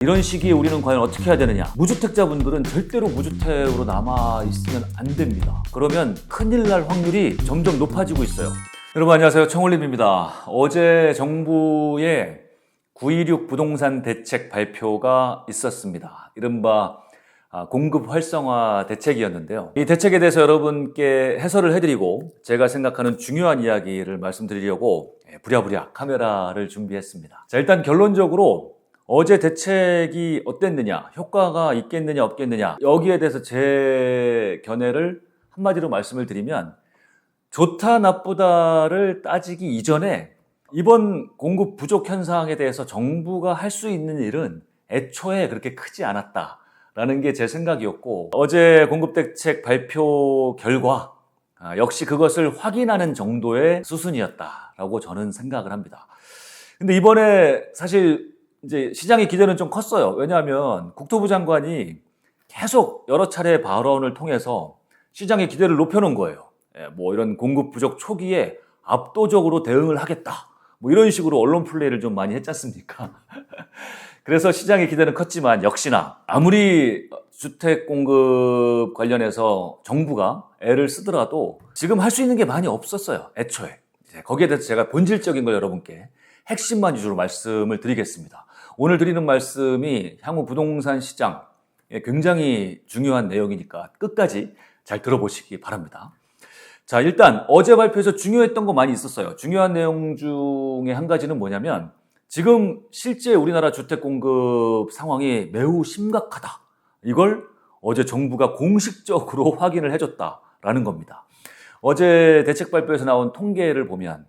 이런 시기에 우리는 과연 어떻게 해야 되느냐? 무주택자분들은 절대로 무주택으로 남아있으면 안 됩니다. 그러면 큰일 날 확률이 점점 높아지고 있어요. 여러분 안녕하세요. 청울림입니다. 어제 정부의 9.16 부동산 대책 발표가 있었습니다. 이른바 공급 활성화 대책이었는데요. 이 대책에 대해서 여러분께 해설을 해드리고 제가 생각하는 중요한 이야기를 말씀드리려고 부랴부랴 카메라를 준비했습니다. 자, 일단 결론적으로 어제 대책이 어땠느냐, 효과가 있겠느냐 없겠느냐, 여기에 대해서 제 견해를 한마디로 말씀을 드리면 좋다 나쁘다를 따지기 이전에 이번 공급 부족 현상에 대해서 정부가 할 수 있는 일은 애초에 그렇게 크지 않았다라는 게 제 생각이었고, 어제 공급대책 발표 결과 역시 그것을 확인하는 정도의 수순이었다라고 저는 생각을 합니다. 근데 이번에 사실 이제 시장의 기대는 좀 컸어요. 왜냐하면 국토부 장관이 계속 여러 차례 발언을 통해서 시장의 기대를 높여놓은 거예요. 뭐 이런 공급 부족 초기에 압도적으로 대응을 하겠다. 뭐 이런 식으로 언론 플레이를 좀 많이 했지 않습니까? 그래서 시장의 기대는 컸지만 역시나 아무리 주택 공급 관련해서 정부가 애를 쓰더라도 지금 할 수 있는 게 많이 없었어요. 애초에. 거기에 대해서 제가 본질적인 걸 여러분께 핵심만 위주로 말씀을 드리겠습니다. 오늘 드리는 말씀이 향후 부동산 시장에 굉장히 중요한 내용이니까 끝까지 잘 들어보시기 바랍니다. 자, 일단 어제 발표에서 중요했던 거 많이 있었어요. 중요한 내용 중에 한 가지는 뭐냐면 지금 실제 우리나라 주택 공급 상황이 매우 심각하다. 이걸 어제 정부가 공식적으로 확인을 해줬다라는 겁니다. 어제 대책 발표에서 나온 통계를 보면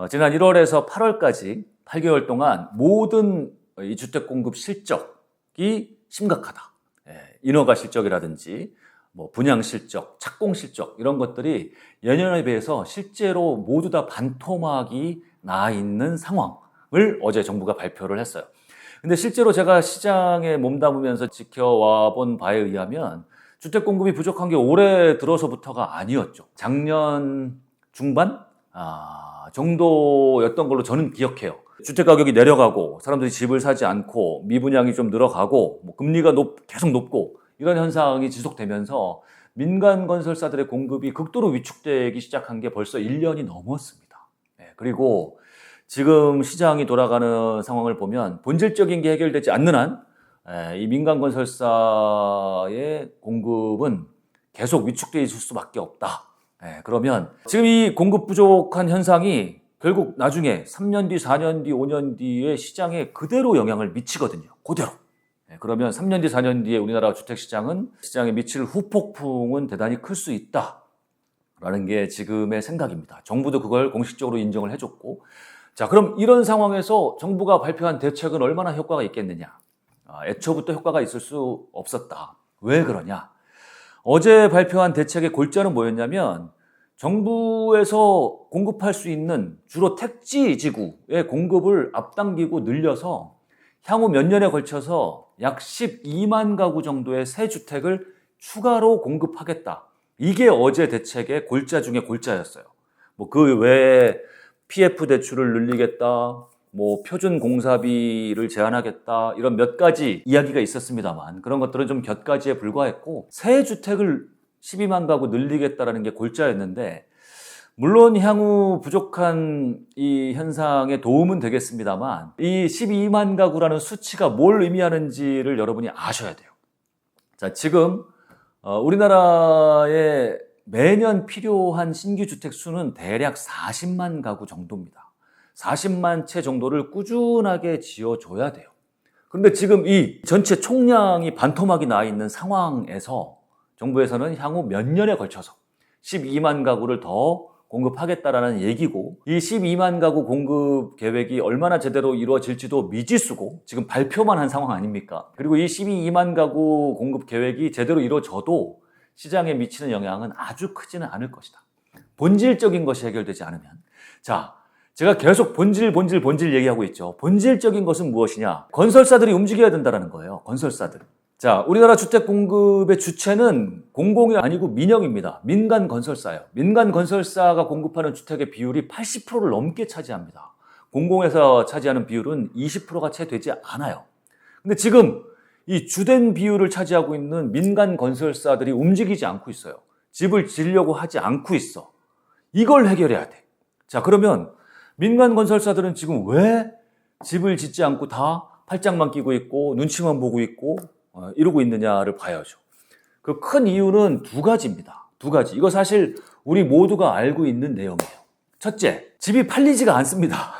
지난 1월에서 8월까지 8개월 동안 모든 이 주택 공급 실적이 심각하다. 인허가 실적이라든지 뭐 분양 실적, 착공 실적 이런 것들이 예년에 비해서 실제로 모두 다 반토막이 나 있는 상황을 어제 정부가 발표를 했어요. 근데 실제로 제가 시장에 몸담으면서 지켜와 본 바에 의하면 주택 공급이 부족한 게 올해 들어서부터가 아니었죠. 작년 중반 정도였던 걸로 저는 기억해요. 주택 가격이 내려가고 사람들이 집을 사지 않고 미분양이 좀 늘어가고 뭐 금리가 계속 높고 이런 현상이 지속되면서 민간 건설사들의 공급이 극도로 위축되기 시작한 게 벌써 1년이 넘었습니다. 그리고 지금 시장이 돌아가는 상황을 보면 본질적인 게 해결되지 않는 한 이 민간 건설사의 공급은 계속 위축되어 있을 수밖에 없다. 그러면 지금 이 공급 부족한 현상이 결국 나중에 3년 뒤, 4년 뒤, 5년 뒤에 시장에 그대로 영향을 미치거든요. 그대로. 그러면 3년 뒤, 4년 뒤에 우리나라 주택시장은 시장에 미칠 후폭풍은 대단히 클 수 있다라는 게 지금의 생각입니다. 정부도 그걸 공식적으로 인정을 해줬고, 자, 그럼 이런 상황에서 정부가 발표한 대책은 얼마나 효과가 있겠느냐? 애초부터 효과가 있을 수 없었다. 왜 그러냐? 어제 발표한 대책의 골자는 뭐였냐면 정부에서 공급할 수 있는 주로 택지 지구의 공급을 앞당기고 늘려서 향후 몇 년에 걸쳐서 약 12만 가구 정도의 새 주택을 추가로 공급하겠다. 이게 어제 대책의 골자 중에 골자였어요. 뭐 그 외에 PF 대출을 늘리겠다, 뭐 표준 공사비를 제한하겠다, 이런 몇 가지 이야기가 있었습니다만 그런 것들은 좀 곁가지에 불과했고 새 주택을 12만 가구 늘리겠다라는 게 골자였는데 물론 향후 부족한 이 현상에 도움은 되겠습니다만 이 12만 가구라는 수치가 뭘 의미하는지를 여러분이 아셔야 돼요. 자, 지금 우리나라에 매년 필요한 신규 주택 수는 대략 40만 가구 정도입니다. 40만 채 정도를 꾸준하게 지어줘야 돼요. 그런데 지금 이 전체 총량이 반토막이 나 있는 상황에서 정부에서는 향후 몇 년에 걸쳐서 12만 가구를 더 공급하겠다라는 얘기고, 이 12만 가구 공급 계획이 얼마나 제대로 이루어질지도 미지수고 지금 발표만 한 상황 아닙니까? 그리고 이 12만 가구 공급 계획이 제대로 이루어져도 시장에 미치는 영향은 아주 크지는 않을 것이다. 본질적인 것이 해결되지 않으면. 자, 제가 계속 본질 얘기하고 있죠. 본질적인 것은 무엇이냐? 건설사들이 움직여야 된다는 거예요. 건설사들. 자, 우리나라 주택 공급의 주체는 공공이 아니고 민영입니다. 민간 건설사예요. 민간 건설사가 공급하는 주택의 비율이 80%를 넘게 차지합니다. 공공에서 차지하는 비율은 20%가 채 되지 않아요. 근데 지금 이 주된 비율을 차지하고 있는 민간 건설사들이 움직이지 않고 있어요. 집을 지으려고 하지 않고 있어. 이걸 해결해야 돼. 자, 그러면 민간 건설사들은 지금 왜 집을 짓지 않고 다 팔짱만 끼고 있고 눈치만 보고 있고 이러고 있느냐를 봐야죠. 그 큰 이유는 두 가지입니다. 두 가지. 이거 사실 우리 모두가 알고 있는 내용이에요. 첫째, 집이 팔리지가 않습니다.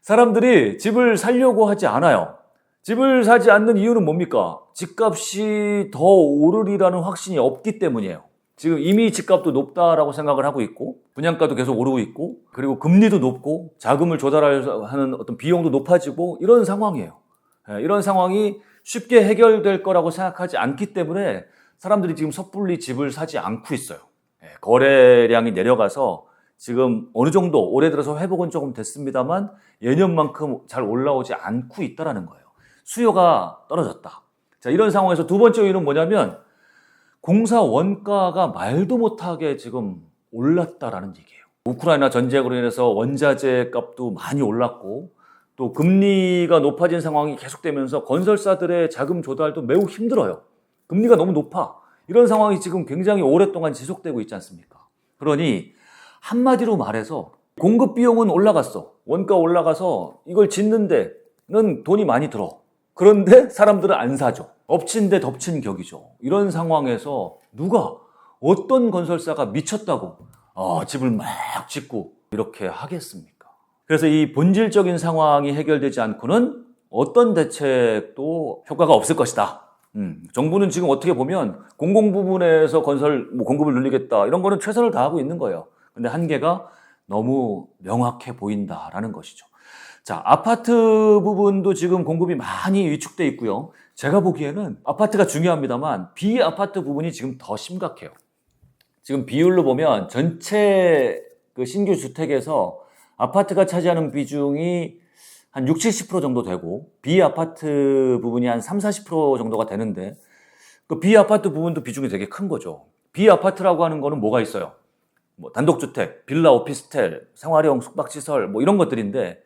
사람들이 집을 사려고 하지 않아요. 집을 사지 않는 이유는 뭡니까? 집값이 더 오르리라는 확신이 없기 때문이에요. 지금 이미 집값도 높다라고 생각을 하고 있고 분양가도 계속 오르고 있고 그리고 금리도 높고 자금을 조달하는 어떤 비용도 높아지고 이런 상황이에요. 이런 상황이 쉽게 해결될 거라고 생각하지 않기 때문에 사람들이 지금 섣불리 집을 사지 않고 있어요. 거래량이 내려가서 지금 어느 정도 올해 들어서 회복은 조금 됐습니다만 예년만큼 잘 올라오지 않고 있다는 거예요. 수요가 떨어졌다. 자, 이런 상황에서 두 번째 이유는 뭐냐면 공사 원가가 말도 못하게 지금 올랐다라는 얘기예요. 우크라이나 전쟁으로 인해서 원자재 값도 많이 올랐고 또 금리가 높아진 상황이 계속되면서 건설사들의 자금 조달도 매우 힘들어요. 금리가 너무 높아. 이런 상황이 지금 굉장히 오랫동안 지속되고 있지 않습니까? 그러니 한마디로 말해서 공급 비용은 올라갔어. 원가 올라가서 이걸 짓는 데는 돈이 많이 들어. 그런데 사람들은 안 사죠. 엎친 데 덮친 격이죠. 이런 상황에서 누가 어떤 건설사가 미쳤다고 집을 막 짓고 이렇게 하겠습니까? 그래서 이 본질적인 상황이 해결되지 않고는 어떤 대책도 효과가 없을 것이다. 정부는 지금 어떻게 보면 공공 부분에서 건설 공급을 늘리겠다 이런 거는 최선을 다하고 있는 거예요. 근데 한계가 너무 명확해 보인다라는 것이죠. 자, 아파트 부분도 지금 공급이 많이 위축돼 있고요. 제가 보기에는 아파트가 중요합니다만 비아파트 부분이 지금 더 심각해요. 지금 비율로 보면 전체 그 신규 주택에서 아파트가 차지하는 비중이 한 60, 70% 정도 되고 비아파트 부분이 한 30, 40% 정도가 되는데 그 비아파트 부분도 비중이 되게 큰 거죠. 비아파트라고 하는 거는 뭐가 있어요? 뭐 단독주택, 빌라, 오피스텔, 생활형 숙박시설 뭐 이런 것들인데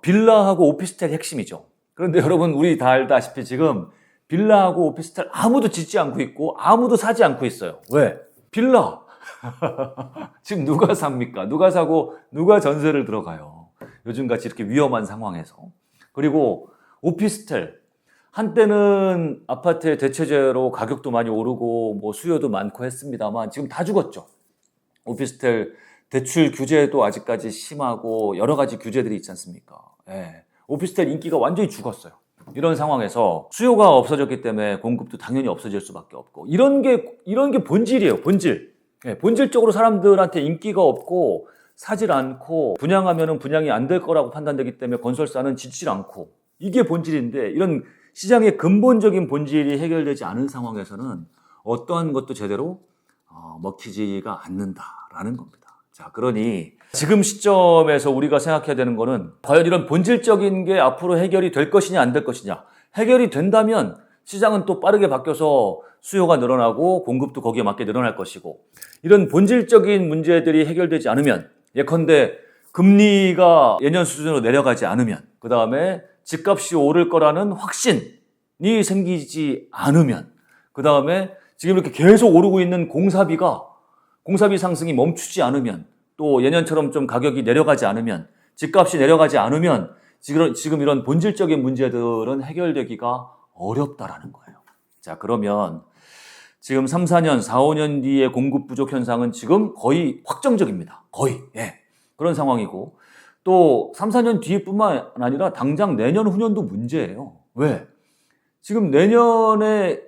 빌라하고 오피스텔이 핵심이죠. 그런데 여러분 우리 다 알다시피 지금 빌라하고 오피스텔 아무도 짓지 않고 있고 아무도 사지 않고 있어요. 왜? 빌라. 지금 누가 삽니까? 누가 사고 누가 전세를 들어가요? 요즘같이 이렇게 위험한 상황에서. 그리고 오피스텔. 한때는 아파트의 대체제로 가격도 많이 오르고 뭐 수요도 많고 했습니다만 지금 다 죽었죠. 오피스텔 대출 규제도 아직까지 심하고 여러 가지 규제들이 있지 않습니까? 오피스텔 인기가 완전히 죽었어요. 이런 상황에서 수요가 없어졌기 때문에 공급도 당연히 없어질 수밖에 없고 이런 게 본질이에요. 본질. 본질적으로 사람들한테 인기가 없고 사질 않고 분양하면은 분양이 안 될 거라고 판단되기 때문에 건설사는 짓질 않고 이게 본질인데 이런 시장의 근본적인 본질이 해결되지 않은 상황에서는 어떠한 것도 제대로 먹히지가 않는다라는 겁니다. 자, 그러니 지금 시점에서 우리가 생각해야 되는 거는 과연 이런 본질적인 게 앞으로 해결이 될 것이냐 안 될 것이냐. 해결이 된다면 시장은 또 빠르게 바뀌어서 수요가 늘어나고 공급도 거기에 맞게 늘어날 것이고 이런 본질적인 문제들이 해결되지 않으면 예컨대 금리가 예년 수준으로 내려가지 않으면 그 다음에 집값이 오를 거라는 확신이 생기지 않으면 그 다음에 지금 이렇게 계속 오르고 있는 공사비 상승이 멈추지 않으면 또 예년처럼 좀 가격이 내려가지 않으면 집값이 내려가지 않으면 지금 이런 본질적인 문제들은 해결되기가 어렵다라는 거예요. 자, 그러면 지금 3, 4년, 4, 5년 뒤의 공급 부족 현상은 지금 거의 확정적입니다. 거의. 그런 상황이고 또 3, 4년 뒤뿐만 아니라 당장 내년, 후년도 문제예요. 왜? 지금 내년에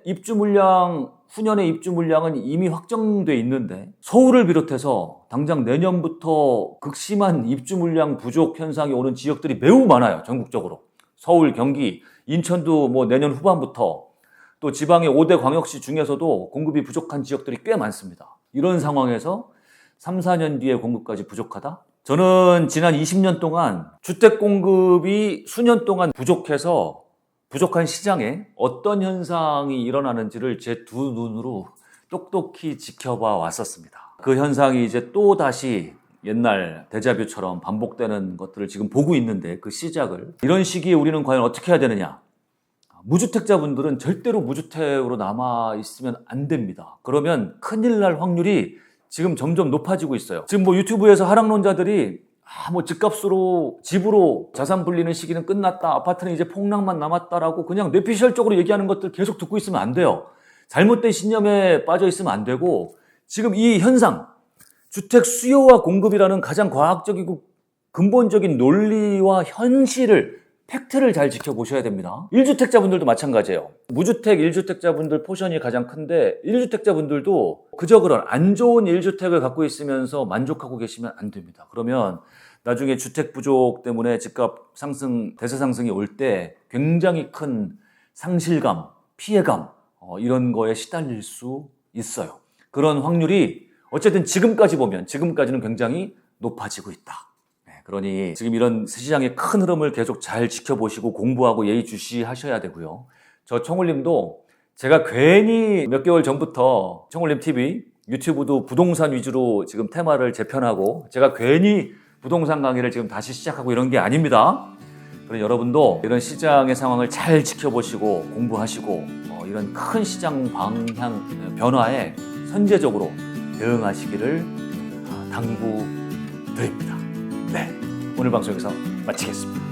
후년의 입주 물량은 이미 확정돼 있는데 서울을 비롯해서 당장 내년부터 극심한 입주 물량 부족 현상이 오는 지역들이 매우 많아요. 전국적으로. 서울, 경기, 인천도 뭐 내년 후반부터 또 지방의 5대 광역시 중에서도 공급이 부족한 지역들이 꽤 많습니다. 이런 상황에서 3, 4년 뒤에 공급까지 부족하다? 저는 지난 20년 동안 주택 공급이 수년 동안 부족해서 부족한 시장에 어떤 현상이 일어나는지를 제 두 눈으로 똑똑히 지켜봐 왔었습니다. 그 현상이 이제 또 다시 옛날 데자뷰처럼 반복되는 것들을 지금 보고 있는데 그 시작을 이런 시기에 우리는 과연 어떻게 해야 되느냐? 무주택자분들은 절대로 무주택으로 남아 있으면 안 됩니다. 그러면 큰일 날 확률이 지금 점점 높아지고 있어요. 지금 뭐 유튜브에서 하락론자들이 뭐 집값으로 집으로 자산 불리는 시기는 끝났다. 아파트는 이제 폭락만 남았다라고 그냥 뇌피셜적으로 얘기하는 것들 계속 듣고 있으면 안 돼요. 잘못된 신념에 빠져 있으면 안 되고 지금 이 현상 주택 수요와 공급이라는 가장 과학적이고 근본적인 논리와 현실을 팩트를 잘 지켜보셔야 됩니다. 1주택자분들도 마찬가지예요. 무주택 1주택자분들 포션이 가장 큰데 1주택자분들도 그저 그런 안 좋은 1주택을 갖고 있으면서 만족하고 계시면 안 됩니다. 그러면 나중에 주택 부족 때문에 집값 상승, 대세 상승이 올 때 굉장히 큰 상실감, 피해감 이런 거에 시달릴 수 있어요. 그런 확률이 어쨌든 지금까지는 굉장히 높아지고 있다. 그러니 지금 이런 시장의 큰 흐름을 계속 잘 지켜보시고 공부하고 예의주시하셔야 되고요. 저 청울님도 제가 괜히 몇 개월 전부터 청울님 TV, 유튜브도 부동산 위주로 지금 테마를 재편하고 제가 괜히 부동산 강의를 지금 다시 시작하고 이런 게 아닙니다. 그러니 여러분도 이런 시장의 상황을 잘 지켜보시고 공부하시고 이런 큰 시장 방향 변화에 선제적으로 대응하시기를 당부드립니다. 네, 오늘 방송 여기서 마치겠습니다.